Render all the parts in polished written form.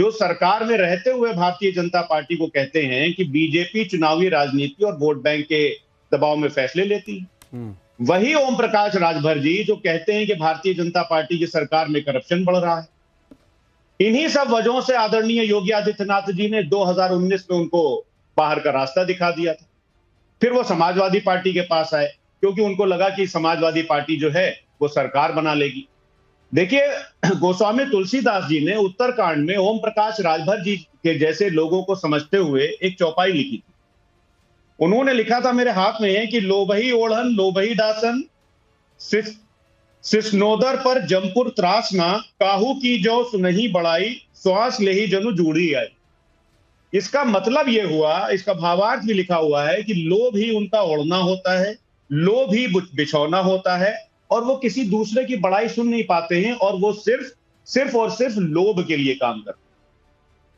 जो सरकार में रहते हुए भारतीय जनता पार्टी को कहते हैं कि बीजेपी चुनावी राजनीति और वोट बैंक के दबाव में फैसले लेती है, वही ओम प्रकाश राजभर जी जो कहते हैं कि भारतीय जनता पार्टी की सरकार में करप्शन बढ़ रहा है। इन्हीं सब वजहों से आदरणीय योगी आदित्यनाथ जी ने 2019 में उनको बाहर का रास्ता दिखा दिया था। फिर वो समाजवादी पार्टी के पास आए क्योंकि उनको लगा कि समाजवादी पार्टी जो है वो सरकार बना लेगी। देखिए, गोस्वामी तुलसीदास जी ने उत्तरकांड में ओम प्रकाश राजभर जी के जैसे लोगों को समझते हुए एक चौपाई लिखी थी। उन्होंने लिखा था, मेरे हाथ में है, कि लोभही ओढ़न लोभही दासन सिसनोदर पर जमपुर त्रासना काहू की जो सुनही बड़ाई श्वास लेही जनु जूड़ी आई। इसका मतलब यह हुआ, इसका भावार्थ भी लिखा हुआ है कि लोभ ही उनका ओढ़ना होता है, लोभ ही बिछौना होता है, और वो किसी दूसरे की बड़ाई सुन नहीं पाते हैं और वो सिर्फ और सिर्फ लोभ के लिए काम करते हैं।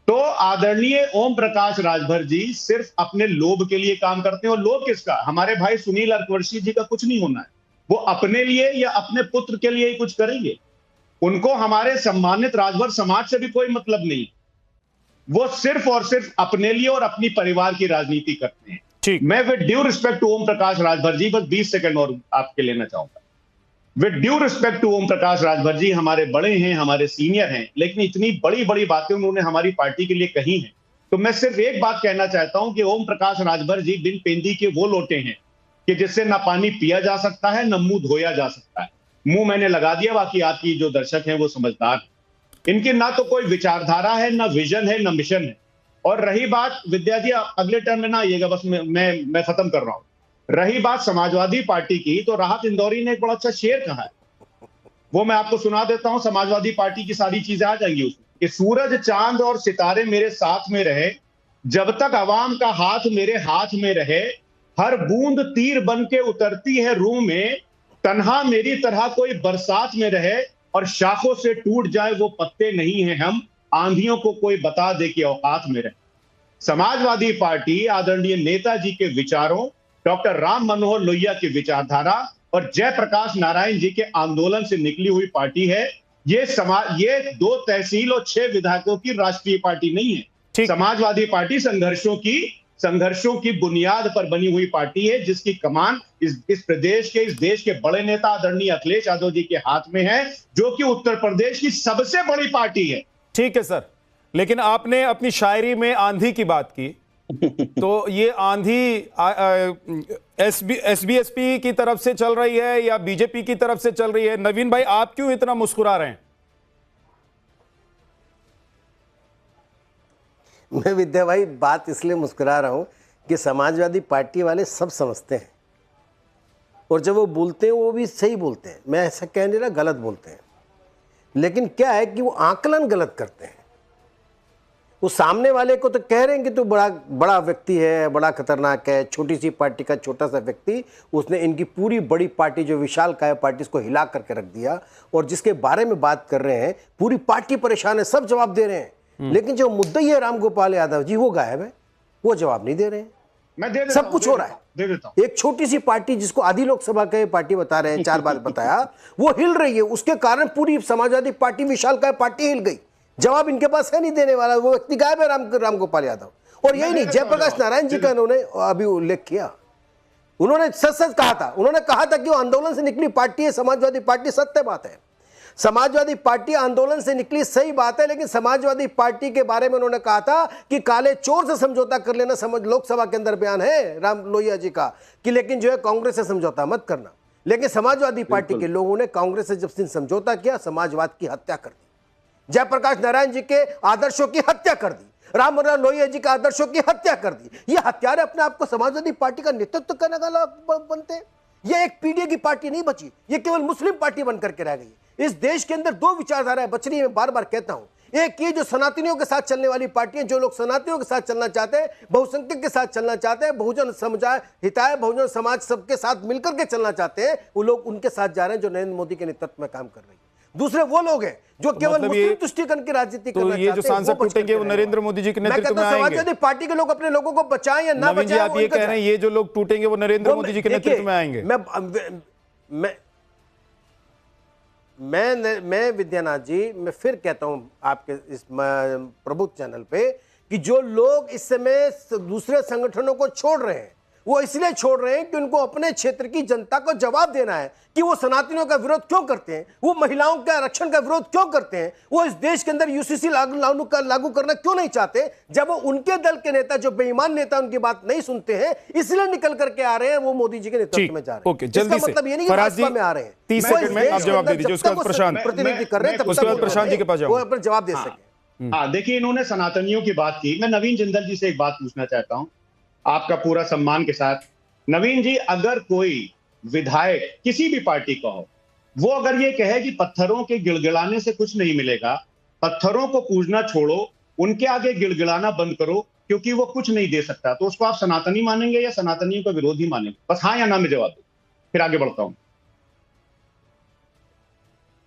तो आदरणीय ओम प्रकाश राजभर जी सिर्फ अपने लोभ के लिए काम करते हैं। और लोभ किसका? हमारे भाई सुनील अरकवर्षी जी का कुछ नहीं होना है। वो अपने लिए या अपने पुत्र के लिए ही कुछ करेंगे। उनको हमारे सम्मानित राजभर समाज से भी कोई मतलब नहीं। वो सिर्फ और सिर्फ अपने लिए और अपनी परिवार की राजनीति करते हैं। मैं with due respect two Om Prakash Rajbhar ji बस 20 सेकंड और आपके लेना चाहूंगा। With due respect two Om Prakash Rajbhar ji हमारे बड़े हैं, हमारे सीनियर हैं, लेकिन इतनी बड़ी बड़ी बातें उन्होंने हमारी पार्टी के लिए कही हैं। तो मैं सिर्फ एक बात कहना चाहता हूं कि ओम प्रकाश राजभर जी बिन पेंदी के वो लोटे हैं कि जिससे ना पानी पिया जा सकता है, ना मुंह धोया जा सकता है। मुंह मैंने लगा दिया, बाकी आपकी जो दर्शक हैं वो समझदार हैं। इनकी ना तो कोई विचारधारा है, ना विजन है, ना मिशन है। और रही बात, विद्या जी अगले टर्म में ना आइएगा, बस मैं खत्म कर रहा हूं। रही बात समाजवादी पार्टी की, तो राहत इंदौरी ने एक बड़ा अच्छा शेर कहा है, वो मैं आपको सुना देता हूं। समाजवादी पार्टी की सारी चीजें आ जाएंगी उसमें कि सूरज चांद और सितारे मेरे साथ में रहे, जब तक अवाम का हाथ मेरे हाथ में रहे, हर बूंद तीर बन के उतरती है रूह में, तन्हा मेरी तरह कोई बरसात में रहे, और शाखों से टूट जाए वो पत्ते नहीं है हम, आंधियों को कोई बता दे कि औकात में रहे। समाजवादी पार्टी आदरणीय नेताजी के विचारों, डॉक्टर राम मनोहर लोहिया की विचारधारा और जयप्रकाश नारायण जी के आंदोलन से निकली हुई पार्टी है। ये 2 तहसील और 6 विधायकों की राष्ट्रीय पार्टी नहीं है। समाजवादी पार्टी संघर्षों की बुनियाद पर बनी हुई पार्टी है, जिसकी कमान इस प्रदेश के, इस देश के बड़े नेता आदरणीय अखिलेश यादव जी के हाथ में है, जो कि उत्तर प्रदेश की सबसे बड़ी पार्टी है। ठीक है सर, लेकिन आपने अपनी शायरी में आंधी की बात की, तो ये आंधी एसबीएसपी की तरफ से चल रही है या बीजेपी की तरफ से चल रही है? नवीन भाई, आप क्यों इतना मुस्कुरा रहे हैं? मैं विद्या भाई बात इसलिए मुस्कुरा रहा हूं कि समाजवादी पार्टी वाले सब समझते हैं, और जब वो बोलते हैं वो भी सही बोलते हैं। मैं ऐसा कह नहीं रहा गलत बोलते हैं, लेकिन क्या है कि वो आकलन गलत करते हैं। वो सामने वाले को तो कह रहे हैं कि तू बड़ा व्यक्ति है, बड़ा खतरनाक है, छोटी सी पार्टी का छोटा सा व्यक्ति, उसने इनकी पूरी बड़ी पार्टी जो विशालकाय पार्टी को हिला करके रख दिया, और जिसके बारे में बात कर रहे हैं पूरी पार्टी परेशान है, सब जवाब दे रहे हैं, लेकिन जो मुद्दई है रामगोपाल यादव जी वो गायब है, वो जवाब नहीं दे रहे हैं। मैं दे सब कुछ हो रहा है। एक छोटी सी पार्टी जिसको आधी लोकसभा के पार्टी बता रहे हैं, 4 बार बताया, वो हिल रही है, उसके कारण पूरी समाजवादी पार्टी विशालकाय पार्टी हिल गई। जवाब इनके पास है नहीं देने वाला, वो व्यक्ति गायब है रामगोपाल यादव। और यही नहीं, जयप्रकाश नारायण जी का इन्होंने अभी उल्लेख किया, उन्होंने सच कहा था, उन्होंने कहा था कि वो आंदोलन से निकली पार्टी है समाजवादी पार्टी। सत्य बात है, समाजवादी पार्टी आंदोलन से निकली, सही बात है, लेकिन समाजवादी पार्टी के बारे में उन्होंने कहा था कि काले चोर से समझौता कर लेना, समझ लोकसभा के अंदर बयान है राम लोहिया जी का कि लेकिन जो है कांग्रेस से समझौता मत करना। लेकिन समाजवादी पार्टी के लोगों ने कांग्रेस से जब समझौता किया, समाजवाद की हत्या कर दी, जयप्रकाश नारायण जी के आदर्शों की हत्या कर दी, राम मनोहर लोहिया जी के आदर्शों की हत्या कर दी। ये हत्यारे अपने आप को समाजवादी पार्टी का नेतृत्व करने वाला बनते हैं। ये एक पीढ़ी की पार्टी नहीं बची, ये केवल मुस्लिम पार्टी बनकर के रह गई। इस देश के अंदर 2 विचारधाराएं बच रही है, मैं बार बार कहता हूं। एक ये जो सनातनियों के साथ चलने वाली पार्टी है, जो लोग सनातनियों के साथ चलना चाहते हैं, बहुसंख्यक के साथ चलना चाहते हैं, बहुजन समुदाय हिताय बहुजन समाज सबके साथ मिलकर के चलना चाहते हैं, वो लोग उनके साथ जा रहे हैं जो नरेंद्र मोदी के नेतृत्व में काम कर रही है। दूसरे वो लोग हैं जो केवल मुस्लिम तुष्टीकरण की राजनीति करना चाहते हैं। ये जो सांसद टूटेंगे वो नरेंद्र मोदी जी के नेतृत्व में आएंगे। समाजवादी पार्टी के लोग अपने लोगों को बचाएं या ना बचाएं, आप ये कह रहे हैं ये जो लोग टूटेंगे वो नरेंद्र मोदी जी के नेतृत्व में आएंगे? मैं विद्यानाथ जी, मैं फिर कहता हूं आपके इस प्रबुद्ध चैनल पे कि जो लोग इस समय दूसरे संगठनों को छोड़ रहे हैं, वो इसलिए छोड़ रहे हैं कि उनको अपने क्षेत्र की जनता को जवाब देना है कि वो सनातनियों का विरोध क्यों करते हैं, वो महिलाओं के आरक्षण का विरोध क्यों करते हैं, वो इस देश के अंदर यूसीसी लागू करना क्यों नहीं चाहते, जब वो उनके दल के नेता, जो बेईमान नेता, उनकी बात नहीं सुनते हैं, इसलिए निकल करके आ रहे हैं, वो मोदी जी के नेतृत्व में जा रहे हैं। ओके, जल्दी से मतलब ये नहीं कि भाजपा में आ रहे हैं। 30 सेकंड में आप जवाब दे दीजिए, उसके बाद प्रशांत प्रतिनिधि कर रहे हैं, उसके बाद प्रशांत जी के पास वो अपना जवाब दे सके। हाँ, देखिए, इन्होंने सनातनियों की बात की। मैं नवीन जिंदल जी से एक बात पूछना चाहता हूं, आपका पूरा सम्मान के साथ। नवीन जी, अगर कोई विधायक किसी भी पार्टी का हो, वो अगर ये कहे कि पत्थरों के गिड़गिड़ाने से कुछ नहीं मिलेगा, पत्थरों को पूजना छोड़ो, उनके आगे गिड़गिड़ाना बंद करो क्योंकि वो कुछ नहीं दे सकता, तो उसको आप सनातनी मानेंगे या सनातनियों का विरोधी मानेंगे? बस हाँ या ना में जवाब दो, फिर आगे बढ़ता हूं।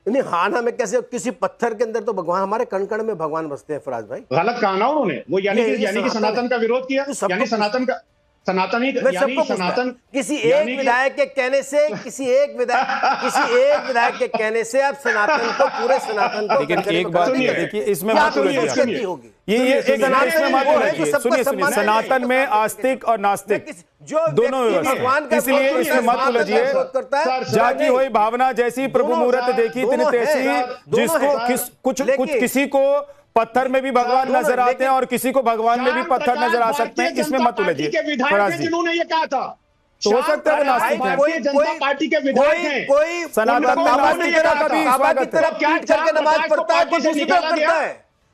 नहीं, हाँ ना में कैसे? किसी पत्थर के अंदर तो भगवान, हमारे कण कण में भगवान बसते हैं फराज भाई। गलत कहा ना उन्होंने, वो यानी कि सनातन का विरोध किया, यानी सनातन का सनातनी, यानी सनातन। किसी एक विधायक के कहने से, किसी एक विधायक के कहने से आप सनातन को, पूरे सनातन को। लेकिन एक बात देखिए, इसमें मत उलझिए, ये इसमें मत उलझिए। सुनिए, सनातन में आस्तिक और नास्तिक दोनों व्यवस्था, इसलिए इसमें मत उलझिए। जाति होई भावना जैसी, प्रभु मूरत देखी तिन तैसी, जिसको कुछ किसी को पत्थर में भी भगवान नजर आते हैं और किसी को भगवान में भी पत्थर नजर आ सकते हैं, इसमें मत उलझिए। जिन्होंने ये कहा था, तो हो सकता है वो नास्तिक है। भारतीय जनता पार्टी के विधायक हैं, कोई सनातन में नास्तिक का कभी स्वागत है। क्या करके नमाज पढ़ता है, कुछ दूसरी तरफ करता है।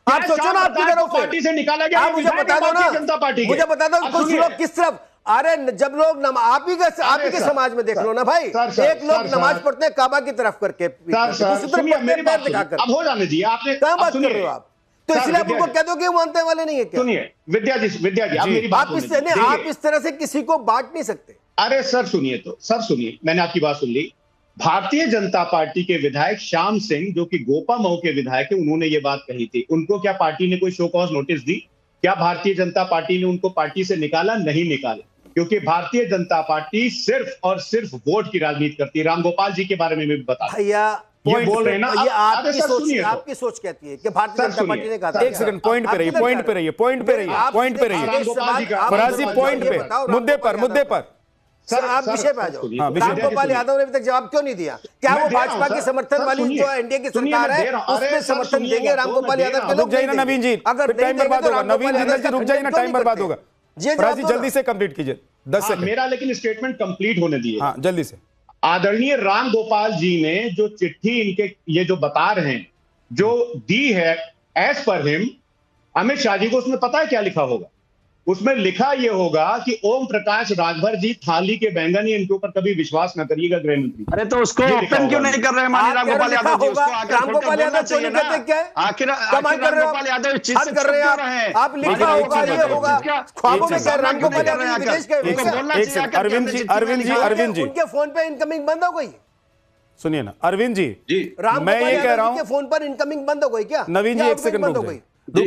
आप सोचो ना, आपकी तरफ पार्टी से निकाला गया, आप मुझे बता दो ना, जनता पार्टी, मुझे बता दो कुछ लोग किस तरफ। अरे जब लोग आप ही के समाज में देख लो ना भाई, एक लोग नमाज पढ़ते हैं काबा की तरफ करके, अब हो जाने दीजिए, आपने क्या बात कर रहे हो आप? तो इसलिए आप उनको कह दो कि वो मानने वाले नहीं है क्या? सुनिए विद्या जी, आप मेरी बात सुनिए। आप इस तरह से किसी को बांट नहीं सकते। अरे सर सुनिए, मैंने आपकी बात सुन ली। भारतीय जनता पार्टी के विधायक श्याम सिंह, जो कि गोपा मऊ के विधायक है, उन्होंने ये बात कही थी। उनको क्या पार्टी ने कोई शो कॉज नोटिस दी? क्या भारतीय जनता पार्टी ने उनको पार्टी से निकाला? नहीं निकाला, क्योंकि भारतीय जनता पार्टी सिर्फ और सिर्फ वोट की राजनीति करती है। रामगोपाल जी के बारे में भी बता भैया, ये बोल रहे हैं ना, ये आपकी सोच कहती है कि भारतीय जनता पार्टी ने कहा। एक सेकंड, पॉइंट पे रहिए। फराजी, पॉइंट पे, मुद्दे पर सर, आप विषय पे आ जाओ। रामगोपाल यादव ने अभी तक जवाब क्यों नहीं दिया? क्या वो भाजपा की समर्थन वाली जो एनडीए की सरकार है उसमें समर्थन देंगे रामगोपाल यादव के लोग? रुक जाइए ना नवीन जी, अगर टाइम बर्बाद होगा। नवीन जिंदल जी रुक जाइए ना, टाइम बर्बाद होगा। फराजी जल्दी से कंप्लीट कीजिए, 10 सेकंड। मेरा लेकिन स्टेटमेंट कंप्लीट होने दिए। हाँ, जल्दी से। आदरणीय रामगोपाल जी ने जो चिट्ठी इनके ये जो बता रहे हैं, जो दी है as per him, Amit Shah ji को उसमें पता है क्या लिखा होगा? उसमें लिखा यह होगा कि ओम प्रकाश राजभर जी थाली के बैंगन, ही इनके ऊपर कभी विश्वास न करिएगा गृह मंत्री। अरे तो उसको ओपन क्यों नहीं कर रहे हैं माननीय रामगोपाल यादव जी? उसको आकर रामगोपाल यादव क्यों नहीं कहते? क्या आखिर रामगोपाल यादव चीज कर रहे हैं आप? लिखा होगा, ये होगा ख्वाबों में। क्या रामगोपाल यादव विदेश गए? अरविंद जी उनके फोन पे इनकमिंग बंद हो गई। सुनिए ना अरविंद जी, मैं ये कह रहा हूं, फोन पर इनकमिंग बंद हो गई क्या? नवीन जी एक सेकंड रुक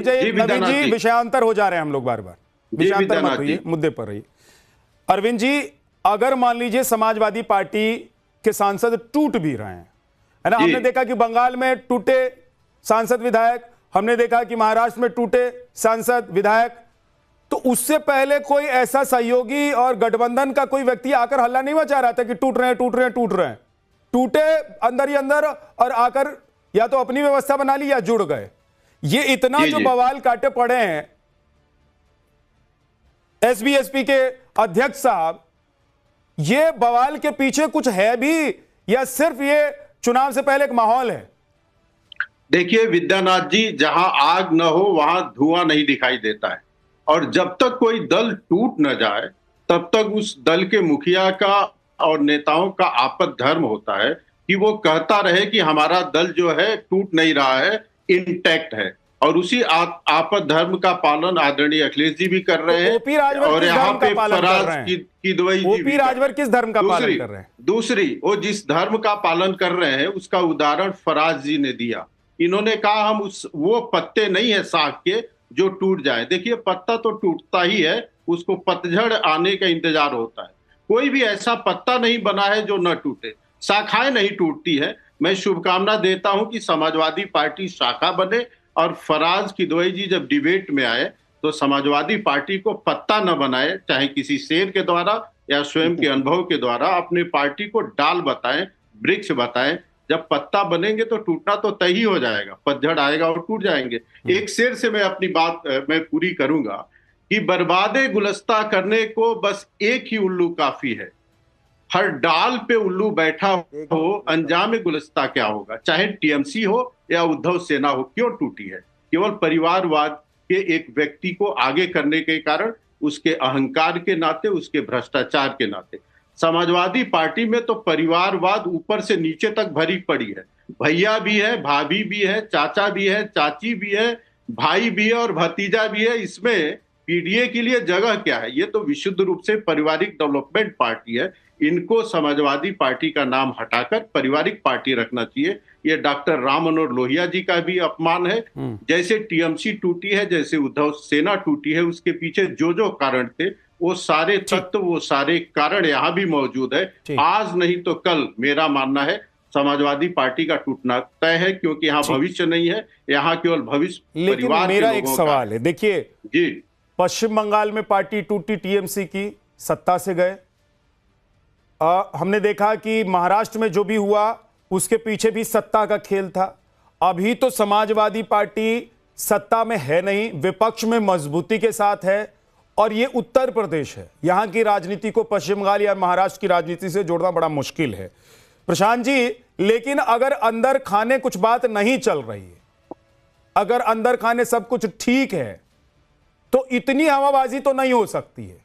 जाइए। नवीन जी, विषयांतर हो जा रहे हैं हम लोग, बार बार विषयांतर मत होइए, मुद्दे पर रहिए। अरविंद जी, अगर मान लीजिए समाजवादी पार्टी के सांसद टूट भी रहे हैं, है ना, हमने देखा कि बंगाल में टूटे सांसद विधायक, हमने देखा कि महाराष्ट्र में टूटे सांसद विधायक, तो उससे पहले कोई ऐसा सहयोगी और गठबंधन का कोई व्यक्ति आकर हल्ला नहीं मचा रहा था कि टूट रहे हैं? टूटे अंदर ही अंदर और आकर या तो अपनी व्यवस्था बना ली या जुड़ गए। ये इतना जो बवाल काटे पड़े हैं, एसबीएसपी के अध्यक्ष साहब, ये बवाल के पीछे कुछ है भी या सिर्फ ये चुनाव से पहले एक माहौल है? देखिए विद्यानाथ जी, जहां आग न हो वहां धुआं नहीं दिखाई देता है, और जब तक कोई दल टूट न जाए तब तक उस दल के मुखिया का और नेताओं का आपद धर्म होता है कि वो कहता रहे कि हमारा दल जो है टूट नहीं रहा है, इंटैक्ट है। और उसी आपद धर्म का पालन आदरणीय अखिलेश जी भी कर रहे हैं, और यहाँ पे फराज किदवई जी ओपी राजभर किस धर्म का पालन कर रहे हैं? दूसरी, वो जिस धर्म का पालन कर रहे हैं उसका उदाहरण फराज जी ने दिया। इन्होंने कहा हम वो पत्ते नहीं है साग के जो टूट जाए। देखिए, पत्ता तो टूटता ही है, उसको पतझड़ आने का इंतजार होता है। कोई भी ऐसा पत्ता नहीं बना है जो न टूटे, शाखाएं नहीं टूटती है। मैं शुभकामना देता हूं कि समाजवादी पार्टी शाखा बने और फराज किदवई जी जब डिबेट में आए तो समाजवादी पार्टी को पत्ता न बनाए, चाहे किसी शेर के द्वारा या स्वयं के अनुभव के द्वारा, अपने पार्टी को डाल बताएं, वृक्ष बताएं। जब पत्ता बनेंगे तो टूटना तो तय ही हो जाएगा, पतझड़ आएगा और टूट जाएंगे। एक शेर से मैं अपनी बात मैं पूरी करूंगा कि बर्बादे गुलस्ता करने को बस एक ही उल्लू काफी है, हर डाल पे उल्लू बैठा हो, अंजाम गुलस्ता क्या होगा। चाहे टीएमसी हो या उद्धव सेना हो, क्यों टूटी है? केवल परिवारवाद के एक व्यक्ति को आगे करने के कारण, उसके अहंकार के नाते, उसके भ्रष्टाचार के नाते। समाजवादी पार्टी में तो परिवारवाद ऊपर से नीचे तक भरी पड़ी है। भैया भी है, भाभी भी है, चाचा भी है, चाची भी है, भाई भी है और भतीजा भी है। इसमें पीडीए के लिए जगह क्या है? ये तो विशुद्ध रूप से पारिवारिक डेवलपमेंट पार्टी है। इनको समाजवादी पार्टी का नाम हटाकर पारिवारिक पार्टी रखना चाहिए। ये डॉक्टर राम मनोहर लोहिया जी का भी अपमान है। जैसे टीएमसी टूटी है, जैसे उद्धव सेना टूटी है, उसके पीछे जो जो कारण थे, वो सारे तत्व, वो सारे कारण यहाँ भी मौजूद है। आज नहीं तो कल मेरा मानना है समाजवादी पार्टी का टूटना तय है, क्योंकि यहाँ भविष्य नहीं है, यहाँ केवल भविष्य परिवार। मेरा एक सवाल है, देखिए जी, पश्चिम बंगाल में पार्टी टूटी, टीएमसी की, सत्ता से गए। हमने देखा कि महाराष्ट्र में जो भी हुआ उसके पीछे भी सत्ता का खेल था। अभी तो समाजवादी पार्टी सत्ता में है नहीं, विपक्ष में मजबूती के साथ है, और ये उत्तर प्रदेश है। यहां की राजनीति को पश्चिम बंगाल या महाराष्ट्र की राजनीति से जोड़ना बड़ा मुश्किल है प्रशांत जी। लेकिन अगर अंदर खाने कुछ बात नहीं चल रही है, अगर अंदर खाने सब कुछ ठीक है, तो इतनी हवाबाजी तो नहीं हो सकती है।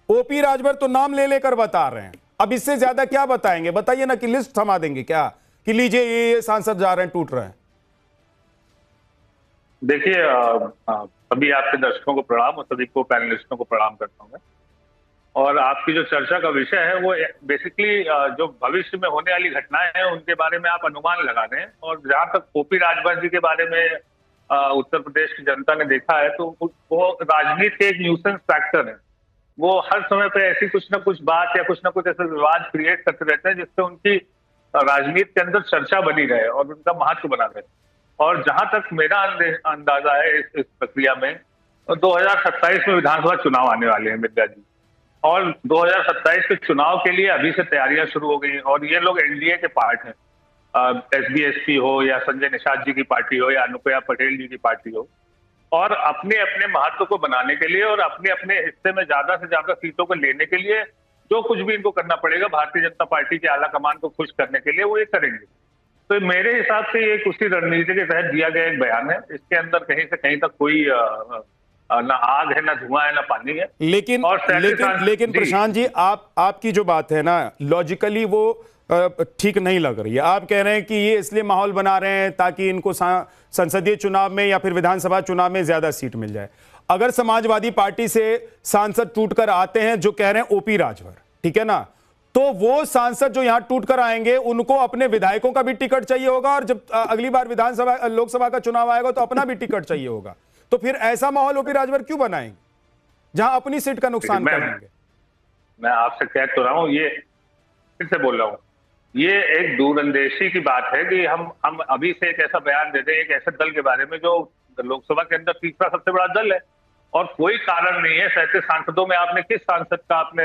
ओपी राजभर तो नाम ले लेकर बता रहे हैं, अब इससे ज्यादा क्या बताएंगे? बताइए ना, कि लिस्ट थमा देंगे क्या कि लीजिए ये सांसद जा रहे हैं, टूट रहे हैं? देखिए, अभी आपके दर्शकों को प्रणाम और सभी को पैनलिस्टों को प्रणाम करता हूं मैं। और आपकी जो चर्चा का विषय है वो बेसिकली जो भविष्य में होने वाली घटनाएं हैं उनके बारे में आप अनुमान लगा रहे हैं। और जहां तक ओपी राजभर जी के बारे में उत्तर प्रदेश की जनता ने देखा है, तो वो राजनीति के एक न्यूसेंस फैक्टर है। वो हर समय पे ऐसी कुछ ना कुछ बात या कुछ ना कुछ ऐसा विवाद क्रिएट करते रहते हैं जिससे उनकी राजनीति के अंदर चर्चा बनी रहे और उनका महत्व बना रहे। और जहां तक मेरा अंदाजा है इस प्रक्रिया में, 2027 में विधानसभा चुनाव आने वाले हैं मिर्जा जी, और 2027 के चुनाव के लिए अभी से तैयारियां शुरू हो गई। और ये लोग एनडीए के पार्ट हैं, एसबीएसपी हो या संजय निषाद जी की पार्टी हो या अनुप्रिया पटेल जी की पार्टी हो, और अपने अपने महत्व को बनाने के लिए और अपने अपने हिस्से में ज्यादा से ज्यादा सीटों को लेने के लिए जो कुछ भी इनको करना पड़ेगा भारतीय जनता पार्टी के आला कमान को खुश करने के लिए, वो ये करेंगे। तो मेरे हिसाब से ये उसी रणनीति के तहत दिया गया एक बयान है। इसके अंदर कहीं से कहीं तक कोई ना आग है, ना धुआं है, ना पानी है। लेकिन प्रशांत जी, आपकी जो बात है ना, लॉजिकली वो ठीक नहीं लग रही है। आप कह रहे हैं कि ये इसलिए माहौल बना रहे हैं ताकि इनको संसदीय चुनाव में या फिर विधानसभा चुनाव में ज्यादा सीट मिल जाए। अगर समाजवादी पार्टी से सांसद टूटकर आते हैं, जो कह रहे हैं ओपी राजभर, ठीक है ना, तो वो सांसद जो यहां टूटकर आएंगे उनको अपने विधायकों का भी टिकट चाहिए होगा, और जब अगली बार विधानसभा लोकसभा का चुनाव आएगा तो अपना भी टिकट चाहिए होगा। तो फिर ऐसा माहौल ओपी राजभर क्यों बनाएंगे जहां अपनी सीट का नुकसान करेंगे? मैं आपसे कह तो रहा हूं, ये फिर से बोल रहा हूं, ये एक दूरंदेशी की बात है कि हम अभी से एक ऐसा बयान दे दें एक ऐसे दल के बारे में जो लोकसभा के अंदर तीसरा सबसे बड़ा दल है, और कोई कारण नहीं है। 37 सांसदों में आपने किस सांसद का आपने